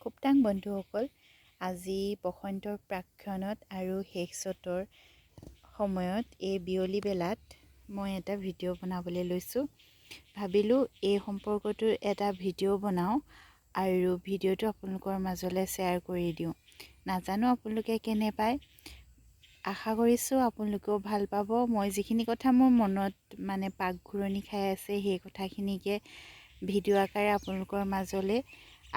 খুবটাং বন্ধুসকল, আজি বসন্তৰ প্ৰাক্ষণত আৰু শেষৰ সময়ত এই বিয়লি বেলাত মই এটা ভিডিঅ' বনাবলৈ লৈছোঁ। ভাবিলোঁ এই সম্পৰ্কটোৰ এটা ভিডিঅ' বনাওঁ আৰু ভিডিঅ'টো আপোনালোকৰ মাজলৈ শ্বেয়াৰ কৰি দিওঁ। নাজানো আপোনালোকে কেনে পায়, আশা কৰিছোঁ আপোনালোকেও ভাল পাব। মই যিখিনি কথা মোৰ মনত পাকঘূৰণি খাই আছে সেই কথাখিনিকে ভিডিঅ' আকাৰে আপোনালোকৰ মাজলৈ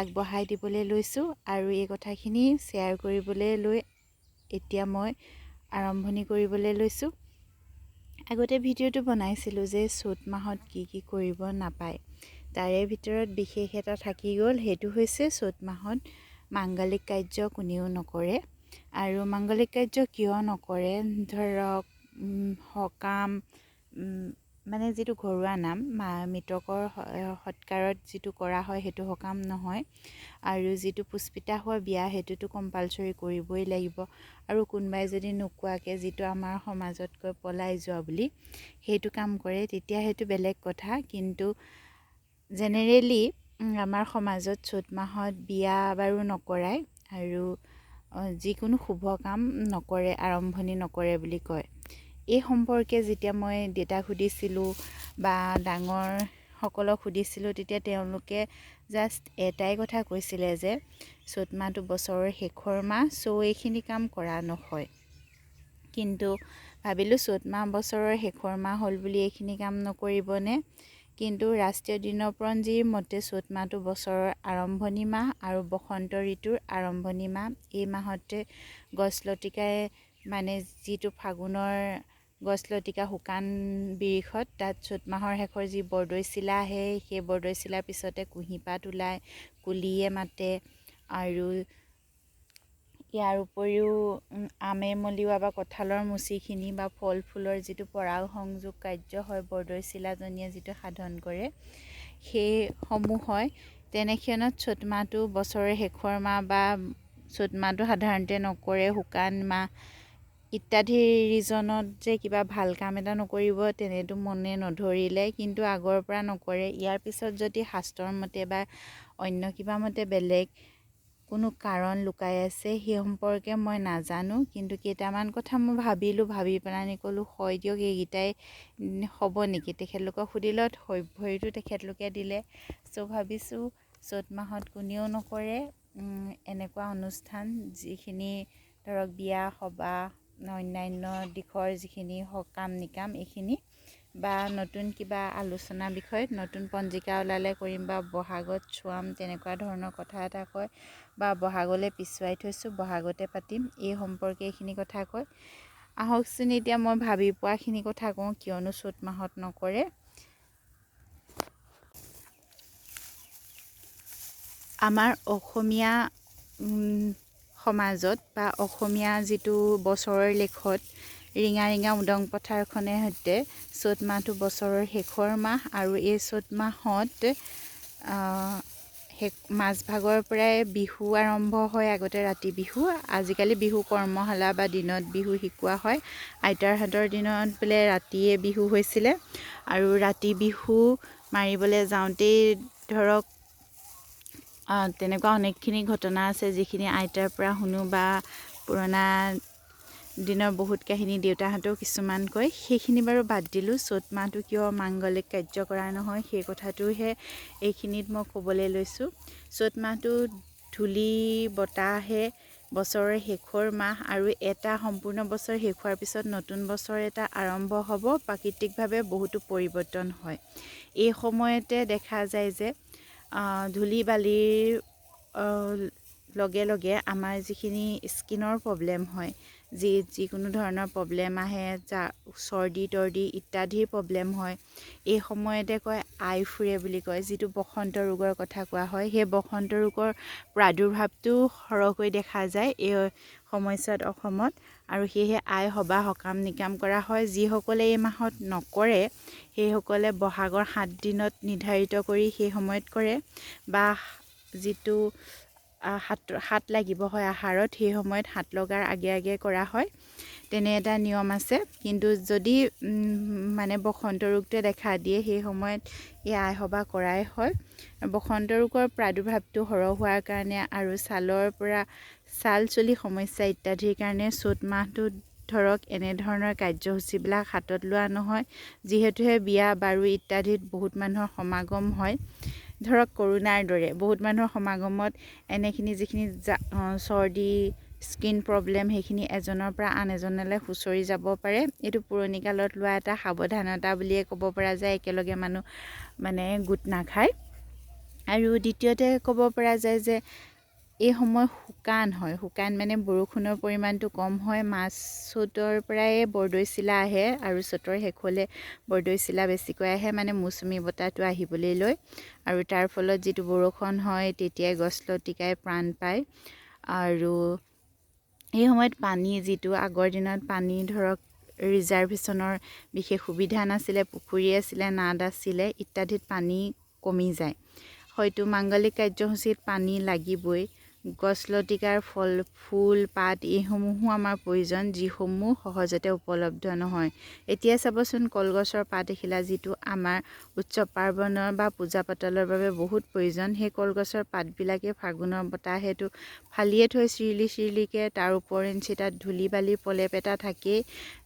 আগবঢ়াই দিবলৈ লৈছোঁ আৰু এই কথাখিনি শ্বেয়াৰ কৰিবলৈ লৈ এতিয়া মই আৰম্ভণি কৰিবলৈ লৈছোঁ। আগতে ভিডিঅ'টো বনাইছিলোঁ যে চ'ত মাহত কি কৰিব নাপায়, তাৰে ভিতৰত বিশেষ এটা থাকি গ'ল। সেইটো হৈছে চ'ত মাহত মাংগলিক কাৰ্য কোনেও নকৰে। আৰু মাংগলিক কাৰ্য কিয় নকৰে, ধৰক সকাম যিটো ঘৰুৱা নাম মৃতকৰ সৎকাৰত যিটো কৰা হয় সেইটো সকাম নহয়, আৰু যিটো পুষ্পিতা হোৱা বিয়া সেইটোতো কম্পালচৰি কৰিবই লাগিব। আৰু কোনোবাই যদি নোকোৱাকৈ যিটো আমাৰ সমাজত কয় পলাই যোৱা বুলি, সেইটো কাম কৰে তেতিয়া সেইটো বেলেগ কথা। কিন্তু জেনেৰেলি আমাৰ সমাজত চ'ত মাহত বিয়া বাৰু নকৰায় আৰু যিকোনো শুভ কাম নকৰে, আৰম্ভণি নকৰে বুলি কয়। এই সম্পৰ্কে যেতিয়া মই দেউতাক সুধিছিলোঁ বা ডাঙৰসকলক সুধিছিলোঁ, তেতিয়া তেওঁলোকে জাষ্ট এটাই কথা কৈছিলে যে চ'ত মাহটো বছৰৰ শেষৰ মাহ, এইখিনি কাম কৰা নহয়। কিন্তু ভাবিলোঁ চ'ত মাহ বছৰৰ শেষৰ মাহ হ'ল বুলি এইখিনি কাম নকৰিবনে? কিন্তু ৰাষ্ট্ৰীয় দিনপঞ্জীৰ মতে চ'ত মাহটো বছৰৰ আৰম্ভণি মাহ আৰু বসন্ত ঋতুৰ আৰম্ভণি মাহ। এই মাহতে গছলতিকাই যিটো ফাগুনৰ গছলতিকা শুকান বিৰিখত, তাত চ'ত মাহৰ শেষৰ যি বৰদৈচিলা আহে, সেই বৰদৈচিলাৰ পিছতে কুঁহিপাত ওলায়, কুলিয়ে মাতে। আৰু ইয়াৰ উপৰিও আমে মলিওৱা বা কঁঠালৰ মুচিখিনি বা ফল ফুলৰ যিটো পৰাগ সংযোগ কাৰ্য হয়, বৰদৈচিলাজনীয়ে যিটো সাধন কৰে সেইসমূহ হয়। তেনেক্ষণত চ'ত মাহটো বছৰৰ শেষৰ মাহ বা চ'ত মাহটো সাধাৰণতে নকৰে, শুকান মাহ ইত্যাদি ৰিজনত যে কিবা ভাল কাম এটা নকৰিব তেনেতো মনে নধৰিলে, কিন্তু আগৰ পৰা নকৰে। ইয়াৰ পিছত যদি শাস্ত্ৰৰ মতে বা অন্য কিবা মতে বেলেগ কোনো কাৰণ লুকাই আছে সেই সম্পৰ্কে মই নাজানো, কিন্তু কেইটামান কথা মই ভাবি পেলাই ক'লোঁ হয় দিয়ক, এইকেইটাই হ'ব নেকি? তেখেতলোকক সুধিলত সভ্যৰিটো তেখেতলোকে দিলে। ভাবিছোঁ চ'ত মাহত কোনেও নকৰে এনেকুৱা অনুষ্ঠান, যিখিনি ধৰক বিয়া সবাহ অন্যান্য দিশৰ যিখিনি সকাম নিকাম, এইখিনি বা নতুন কিবা আলোচনা বিষয়ত নতুন পঞ্জিকা ওলালে কৰিম, বা বহাগত চোৱাম তেনেকুৱা ধৰণৰ কথা এটা কয়, বা বহাগলৈ পিছুৱাই থৈছোঁ বহাগতে পাতিম, এই সম্পৰ্কে এইখিনি কথা কয়। আহকচোন এতিয়া মই ভাবি পোৱাখিনি কথা কওঁ, কিয়নো চ'ত মাহত নকৰে। আমাৰ অসমীয়া সমাজত বা অসমীয়া যিটো বছৰৰ লেখত ৰিঙা উদং পথাৰখনে সৈতে চ'ত মাহটো বছৰৰ শেষৰ মাহ, আৰু এই চ'ত মাহত মাজভাগৰ পৰাই বিহু আৰম্ভ হয়। আগতে ৰাতি বিহু, আজিকালি বিহু কৰ্মশালা বা দিনত বিহু শিকোৱা হয়। আইতাৰহঁতৰ দিনত বোলে ৰাতিয়ে বিহু হৈছিলে, আৰু ৰাতি বিহু মাৰিবলৈ যাওঁতেই ধৰক তেনেকুৱা অনেকখিনি ঘটনা আছে যিখিনি আইতাৰ পৰা শুনো, বা পুৰণা দিনৰ বহুত কাহিনী দেউতাহঁতেও কিছুমান কয়, সেইখিনি বাৰু বাদ দিলোঁ। চ'ত মাহটো কিয় মাংগলিক কাৰ্য কৰা নহয় সেই কথাটোহে এইখিনিত মই ক'বলৈ লৈছোঁ। চ'ত মাহটো ধূলি বতাহ আহে, বছৰৰ শেষৰ মাহ, আৰু এটা সম্পূৰ্ণ বছৰ শেষ হোৱাৰ পিছত নতুন বছৰ এটা আৰম্ভ হ'ব। প্ৰাকৃতিকভাৱে বহুতো পৰিৱৰ্তন হয়। এই সময়তে দেখা যায় যে ধূলি বালিৰ লগে লগে আমাৰ যিখিনি স্কিনৰ প্ৰব্লেম হয়, যিকোনো ধৰণৰ প্ৰব্লেম আহে, চৰ্দি তৰ্দি ইত্যাদিৰ প্ৰব্লেম হয়, এই সময়তে কয় আই ফুৰে বুলি কয়, যিটো বসন্ত ৰোগৰ কথা কোৱা হয়। সেই বসন্ত ৰোগৰ প্ৰাদুৰ্ভাৱটো সৰহকৈ দেখা যায় এই সময়ছোৱাত অসমত, আৰু সেয়েহে আই সবাহ সকাম নিকাম কৰা হয়। যিসকলে এই মাহত নকৰে সেইসকলে বহাগৰ 7 দিনত নিৰ্ধাৰিত কৰি সেই সময়ত কৰে, বা যিটো হাত লাগিব হয় আহাৰত, সেই সময়ত হাত লগাৰ আগে আগে কৰা হয়, তেনে এটা নিয়ম আছে। কিন্তু যদি মানে বসন্ত ৰোগটোৱে দেখা দিয়ে, সেই সময়ত এই আই সবাহ কৰাই হয়। বসন্ত ৰোগৰ প্ৰাদুৰ্ভাৱটো সৰহ হোৱাৰ কাৰণে আৰু ছালৰ পৰা ছাল চুলি সমস্যা ইত্যাদিৰ কাৰণে চ'ত মাহটোত ধৰক এনেধৰণৰ কাৰ্যসূচীবিলাক হাতত লোৱা নহয়। যিহেতুহে বিয়া বাৰু ইত্যাদিত বহুত মানুহৰ সমাগম হয়, ধৰক কৰোণাৰ দৰে বহুত মানুহৰ সমাগমত এনেখিনি যিখিনি চৰ্দি স্কিন প্ৰব্লেম, সেইখিনি এজনৰ পৰা আন এজনলৈ সুচৰি যাব পাৰে। এইটো পুৰণি কালত লোৱা এটা সাৱধানতা বুলিয়ে ক'ব পৰা যায়, একেলগে মানুহ মানে গোট নাখায়। আৰু দ্বিতীয়তে ক'ব পৰা যায় যে এই সময় শুকান হয়, শুকান মানে বৰষুণৰ পৰিমাণটো কম হয়। চ'তৰ পৰাই বৰদৈচিলা আহে আৰু চ'তৰ শেষলৈ বৰদৈচিলা বেছিকৈ আহে, মানে মৌচুমী বতাহটো আহিবলৈ লয়। আৰু তাৰ ফলত যিটো বৰষুণ হয়, তেতিয়াই গছ লতিকাই প্ৰাণ পায়। আৰু এই সময়ত পানী, যিটো আগৰ দিনত পানী ধৰক ৰিজাৰ্ভেশ্যনৰ বিশেষ সুবিধা নাছিলে, পুখুৰী আছিলে, নাদ আছিলে ইত্যাদিত পানী কমি যায়। হয়তো মাংগলিক কাৰ্যসূচীত পানী লাগিবই। গছ লতিকাৰ ফল ফুল পাত এইসমূহো আমাৰ প্ৰয়োজন, যিসমূহ সহজতে উপলব্ধ নহয়। এতিয়া চাবচোন কলগছৰ পাত এখিলা, যিটো আমাৰ উৎসৱ পাৰ্বণৰ বা পূজা পাতলৰ বাবে বহুত প্ৰয়োজন, সেই কলগছৰ পাতবিলাকে ফাগুনৰ বতাহেতো ফালিয়ে থৈ চিৰিলি চিৰিলিকৈ, তাৰ ওপৰিঞ্চি তাত ধূলি বালিৰ প্ৰলেপ এটা থাকেই,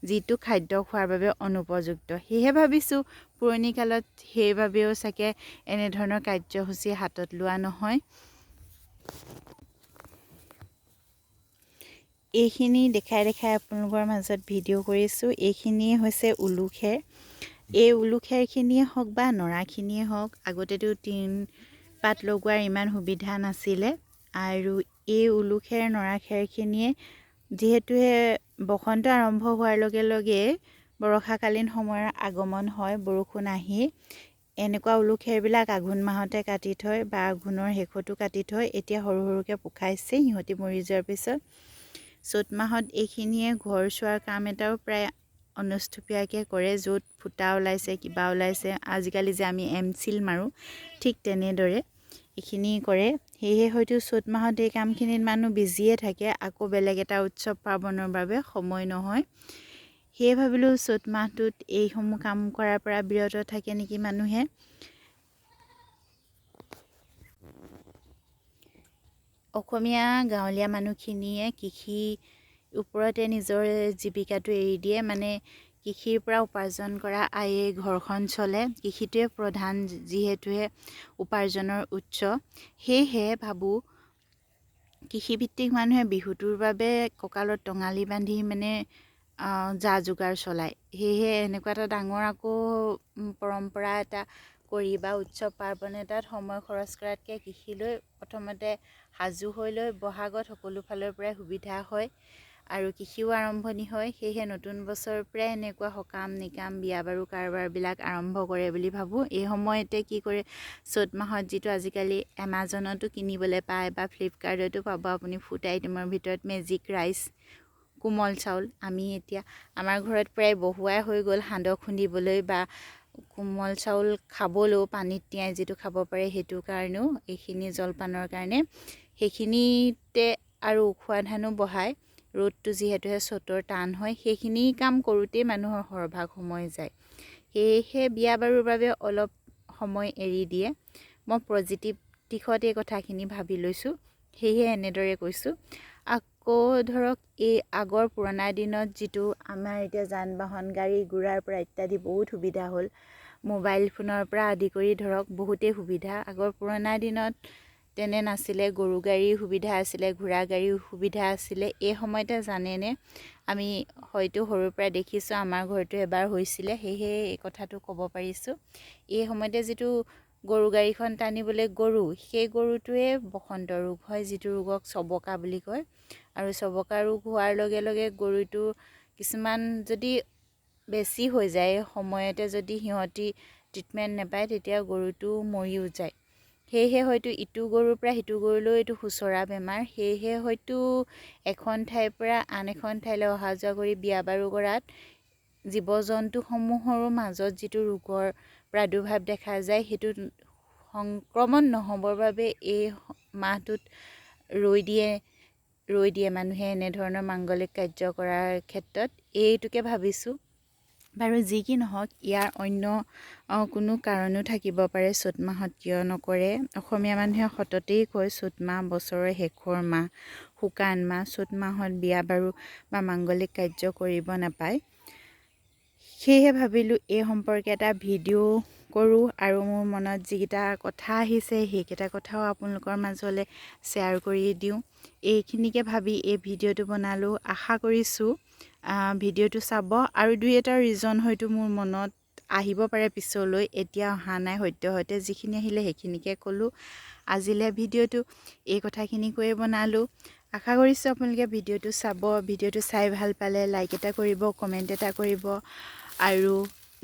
যিটো খাদ্য খোৱাৰ বাবে অনুপযুক্ত। সেয়েহে ভাবিছোঁ পুৰণি কালত সেইবাবেও চাগে এনেধৰণৰ কাৰ্যসূচী হাতত লোৱা নহয়। এইখিনি দেখাই আপোনালোকৰ মাজত ভিডিঅ' কৰিছোঁ। এইখিনিয়ে হৈছে উলুখেৰ। এই উলুখেৰখিনিয়ে হওক বা নৰাখিনিয়ে হওক, আগতেতো টিন পাত লগোৱাৰ ইমান সুবিধা নাছিলে। আৰু এই উলুখেৰ নৰাখেৰখিনিয়ে যিহেতুহে বসন্ত আৰম্ভ হোৱাৰ লগে লগে বৰষাকালীন সময়ৰ আগমন হয়, বৰষুণ আহি এনেকুৱা উলুখেৰবিলাক আঘোণ মাহতে কাটি থয় বা আঘোণৰ শেষতো কাটি থয়। এতিয়া সৰু সৰুকৈ পোখাইছে, সিহঁতি মৰি যোৱাৰ পিছত চ'ত মাহত এইখিনিয়ে ঘৰ চোৱাৰ কাম এটাও প্ৰায় অনুষ্ঠুপীয়াকৈ কৰে। য'ত ফুটা ওলাইছে, কিবা ওলাইছে, আজিকালি যে আমি এমচিল মাৰোঁ, ঠিক তেনেদৰে এইখিনি কৰে। সেয়েহে হয়তো চ'ত মাহত এই কামখিনিত মানুহ বিজিয়ে থাকে, আকৌ বেলেগ এটা উৎসৱ পাৰ্বণৰ বাবে সময় নহয়। সেয়ে ভাবিলোঁ চ'ত মাহটোত এইসমূহ কাম কৰাৰ পৰা বিৰত থাকে নেকি মানুহে। অসমীয়া গাঁৱলীয়া মানুহখিনিয়ে কৃষিৰ ওপৰতে নিজৰ জীৱিকাটো এৰি দিয়ে, মানে কৃষিৰ পৰা উপাৰ্জন কৰা আয়ে ঘৰখন চলে। কৃষিটোৱে প্ৰধান, যিহেতুহে উপাৰ্জনৰ উৎস। সেয়েহে ভাবোঁ কৃষিভিত্তিক মানুহে বিহুটোৰ বাবে কঁকালত টঙালি বান্ধি মানে যা যোগাৰ চলায়। সেয়েহে এনেকুৱা এটা ডাঙৰ আকৌ পৰম্পৰা এটা কৰি বা উৎসৱ পাৰ্বণ এটাত সময় খৰচ কৰাতকৈ কৃষিলৈ প্ৰথমতে সাজু হৈ লৈ বহাগত সকলো ফালৰ পৰাই সুবিধা হয় আৰু কৃষিও আৰম্ভণি হয়। সেয়েহে নতুন বছৰৰ পৰাই এনেকুৱা সকাম নিকাম বিয়া বাৰু কাৰবাৰবিলাক আৰম্ভ কৰে বুলি ভাবোঁ। এই সময়তে কি কৰে, চ'ত মাহত যিটো আজিকালি এমাজনতো কিনিবলৈ পায় বা ফ্লিপকাৰ্টতো পাব আপুনি, ফুড আইটেমৰ ভিতৰত মেজিক ৰাইচ, কোমল চাউল। আমি এতিয়া আমাৰ ঘৰত প্ৰায় বহুৱাই হৈ গ'ল সান্দহ খুন্দিবলৈ বা কোমল চাউল খাবলৈও, পানীত তিয়াই যিটো খাব পাৰে সেইটো কাৰণেও, এইখিনি জলপানৰ কাৰণে। সেইখিনিতে আৰু উখোৱা ধানো বহায়, ৰ'দটো যিহেতুহে চ'তৰ টান হয়, সেইখিনি কাম কৰোঁতেই মানুহৰ সৰহভাগ সময় যায়। সেয়েহে বিয়া বাৰুৰ বাবে অলপ সময় এৰি দিয়ে। মই পজিটিভ দিশত এই কথাখিনি ভাবি লৈছোঁ, সেয়েহে এনেদৰে কৈছোঁ। আকৌ ধৰক এই আগৰ পুৰণা দিনত যিটো আমাৰ এতিয়া যান বাহন, গাড়ী ঘোঁৰাৰ পৰা ইত্যাদি বহুত সুবিধা হ'ল, মোবাইল ফোনৰ পৰা আদি কৰি ধৰক বহুতেই সুবিধা। আগৰ পুৰণা দিনত তেনে নাছিলে, গৰু গাড়ীৰ সুবিধা আছিলে, ঘোঁৰা গাড়ীৰ সুবিধা আছিলে। এই সময়তে জানেনে, আমি হয়তো সৰুৰ পৰা দেখিছোঁ, আমাৰ ঘৰতো এবাৰ হৈছিলে, সেয়েহে এই কথাটো ক'ব পাৰিছোঁ। এই সময়তে যিটো গৰু গাড়ীখন টানিবলৈ গৰু, সেই গৰুটোৱে বসন্ত ৰোগ হয়, যিটো ৰোগক চবকা বুলি কয়। আৰু চবকা ৰোগ হোৱাৰ লগে লগে গৰুটো কিছুমান যদি বেছি হৈ যায়, সময়তে যদি সিহঁতি ট্ৰিটমেণ্ট নাপায়, তেতিয়া গৰুটো মৰিও যায়। সেয়েহে হয়তো ইটো গৰুৰ পৰা সিটো গৰুলৈ এইটো খুচৰা বেমাৰ। সেয়েহে হয়তো এখন ঠাইৰ পৰা আন এখন ঠাইলৈ অহা যোৱা কৰি বিয়া বাৰু কৰাত জীৱ জন্তুসমূহৰো মাজত যিটো ৰোগৰ প্ৰাদুৰ্ভাৱ দেখা যায়, সেইটো সংক্ৰমণ নহ'বৰ বাবে এই মাহটোত ৰৈ দিয়ে মানুহে এনেধৰণৰ মাংগলিক কাৰ্য কৰাৰ ক্ষেত্ৰত। এইটোকে ভাবিছোঁ। বাৰু যি কি নহওক, ইয়াৰ অন্য কোনো কাৰণো থাকিব পাৰে চ'ত মাহত কিয় নকৰে। অসমীয়া মানুহে সততেই কয় চ'ত মাহ বছৰৰ শেষৰ মাহ, শুকান মাহ। চ'ত মাহত বিয়া বাৰু বা মাংগলিক কাৰ্য কৰিব নাপায়। সেয়েহে ভাবিলোঁ এই সম্পৰ্কে এটা ভিডিঅ' কৰোঁ আৰু মোৰ মনত যিকেইটা কথা আহিছে সেইকেইটা কথাও আপোনালোকৰ মাজলৈ শ্বেয়াৰ কৰি দিওঁ। এইখিনিকে ভাবি এই ভিডিঅ'টো বনালোঁ। আশা কৰিছোঁ ভিডিঅ'টো চাব। আৰু দুই এটা ৰিজন হয়তো মোৰ মনত আহিব পাৰে পিছলৈ, এতিয়া অহা নাই। সদ্যহতে যিখিনি আহিলে সেইখিনিকে ক'লোঁ। আজিলৈ ভিডিঅ'টো এই কথাখিনি কৈয়ে বনালোঁ। আশা কৰিছোঁ আপোনালোকে ভিডিঅ'টো চাব। ভিডিঅ'টো চাই ভাল পালে লাইক এটা কৰিব, কমেণ্ট এটা কৰিব। আৰু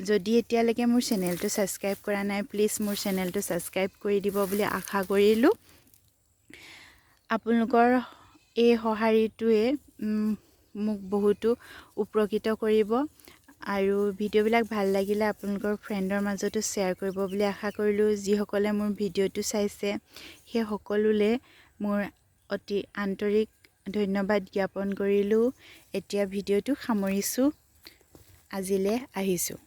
যদি এতিয়ালৈকে মোৰ চেনেলটো ছাবস্ক্ৰাইব কৰা নাই, প্লিজ মোৰ চেনেলটো ছাবস্ক্ৰাইব কৰি দিব বুলি আশা কৰিলোঁ। আপোনালোকৰ এই সঁহাৰিটোৱে মোক বহুতো উপকৃত কৰিব। আৰু ভিডিঅ'বিলাক ভাল লাগিলে আপোনালোকৰ ফ্ৰেণ্ডৰ মাজতো শ্বেয়াৰ কৰিব বুলি আশা কৰিলোঁ। যিসকলে মোৰ ভিডিঅ'টো চাইছে সেই সকলোলৈ মোৰ অতি আন্তৰিক ধন্যবাদ জ্ঞাপন কৰিলোঁ। এতিয়া ভিডিঅ'টো সামৰিছোঁ। আজিলৈ আহিছোঁ।